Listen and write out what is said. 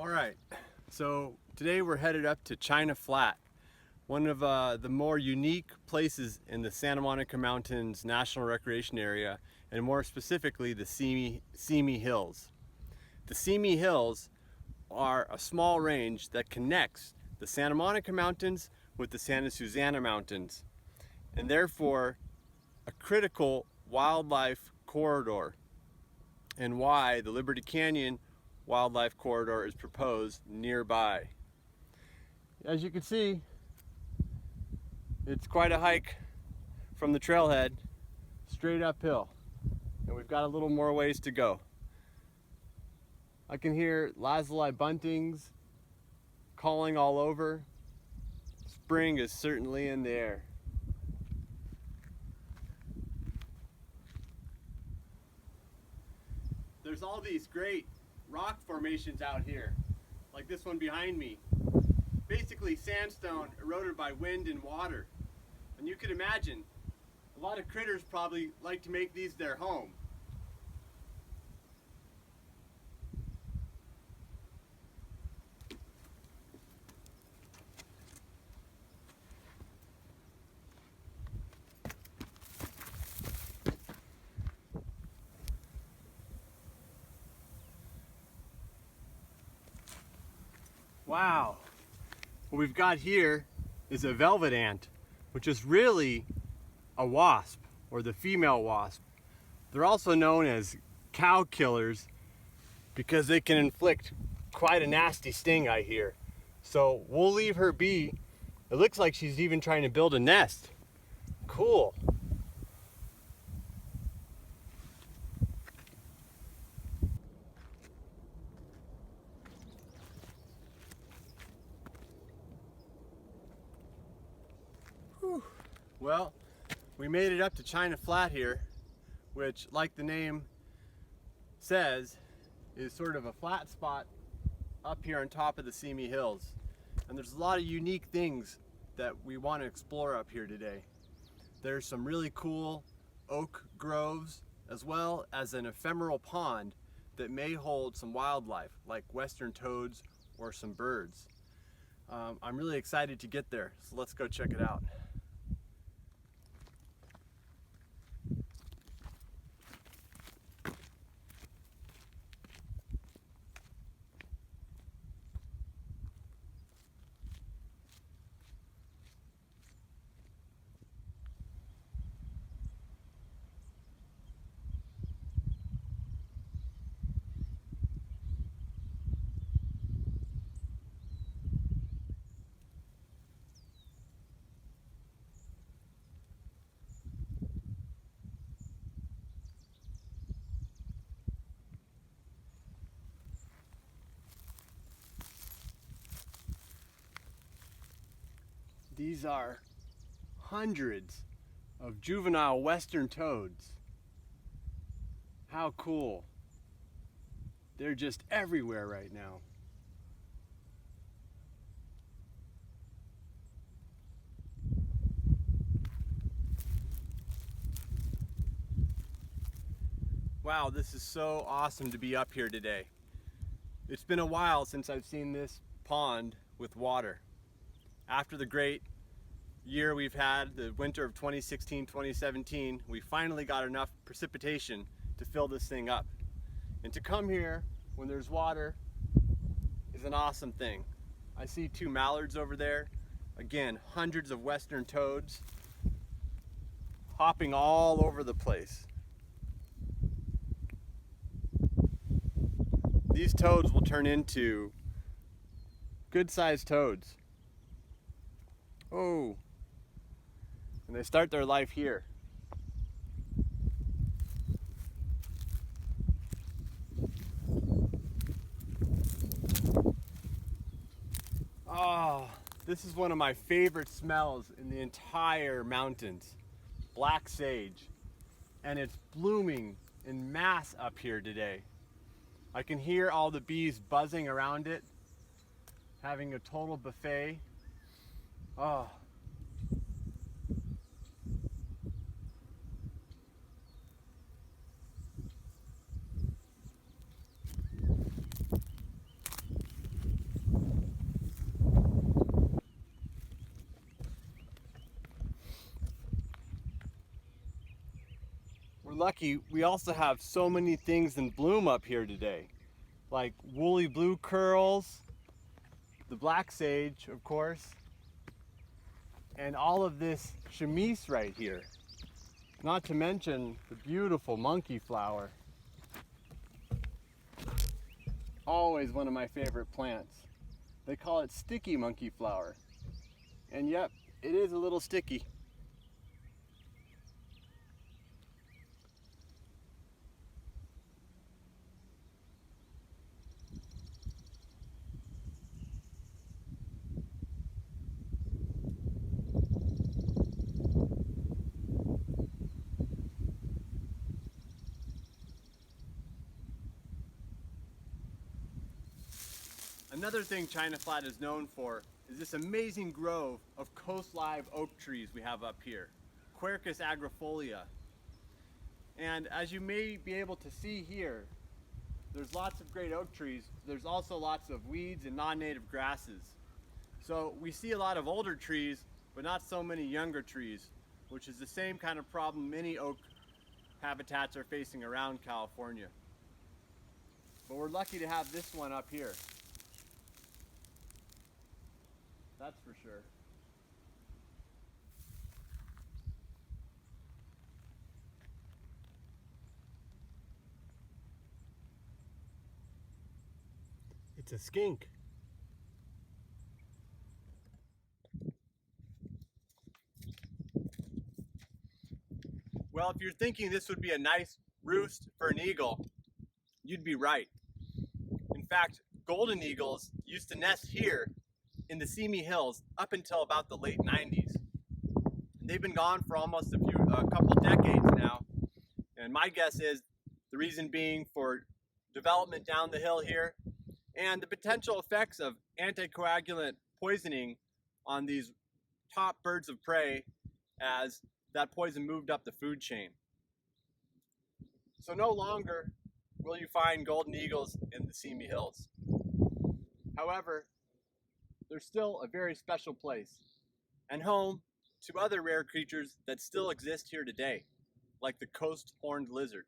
All right, so today we're headed up to China Flat, one of the more unique places in the Santa Monica Mountains National Recreation Area, and more specifically the Simi Hills. The Simi Hills are a small range that connects the Santa Monica Mountains with the Santa Susana Mountains, and therefore a critical wildlife corridor, and why the Liberty Canyon Wildlife Corridor is proposed nearby. As you can see, it's quite a hike from the trailhead straight uphill, and we've got a little more ways to go. I can hear lazuli buntings calling all over. Spring is certainly in the air. There's all these great rock formations out here, like this one behind me. Basically sandstone eroded by wind and water. And you could imagine, a lot of critters probably like to make these their home. Wow, what we've got here is a velvet ant, which is really a wasp, or the female wasp. They're also known as cow killers because they can inflict quite a nasty sting, I hear. So we'll leave her be. It looks like she's even trying to build a nest. Cool. Whew. Well, we made it up to China Flat here, which, like the name says, is sort of a flat spot up here on top of the Simi Hills. And there's a lot of unique things that we want to explore up here today. There's some really cool oak groves, as well as an ephemeral pond that may hold some wildlife, like western toads or some birds. I'm really excited to get there, so let's go check it out. These are hundreds of juvenile western toads. How cool. They're just everywhere right now. Wow, this is so awesome to be up here today. It's been a while since I've seen this pond with water. After the great year we've had, the winter of 2016-2017, we finally got enough precipitation to fill this thing up. And to come here when there's water is an awesome thing. I see two mallards over there. Again, hundreds of western toads hopping all over the place. These toads will turn into good-sized toads. Oh, and they start their life here. Oh, this is one of my favorite smells in the entire mountains. Black sage. And it's blooming in mass up here today. I can hear all the bees buzzing around it, having a total buffet. Oh. We're lucky we also have so many things in bloom up here today, like woolly blue curls, the black sage, of course, and all of this chemise right here. Not to mention the beautiful monkey flower. Always one of my favorite plants. They call it sticky monkey flower. And yep, it is a little sticky. Another thing China Flat is known for is this amazing grove of coast live oak trees we have up here, Quercus agrifolia. And as you may be able to see here, there's lots of great oak trees. There's also lots of weeds and non-native grasses. So we see a lot of older trees, but not so many younger trees, which is the same kind of problem many oak habitats are facing around California. But we're lucky to have this one up here. That's for sure. It's a skink. Well, if you're thinking this would be a nice roost for an eagle, you'd be right. In fact, golden eagles used to nest here in the Simi Hills up until about the late 90s. They've been gone for almost a couple decades now, and my guess is the reason being for development down the hill here and the potential effects of anticoagulant poisoning on these top birds of prey as that poison moved up the food chain. So no longer will you find golden eagles in the Simi Hills. However, they're still a very special place and home to other rare creatures that still exist here today, like the coast horned lizard.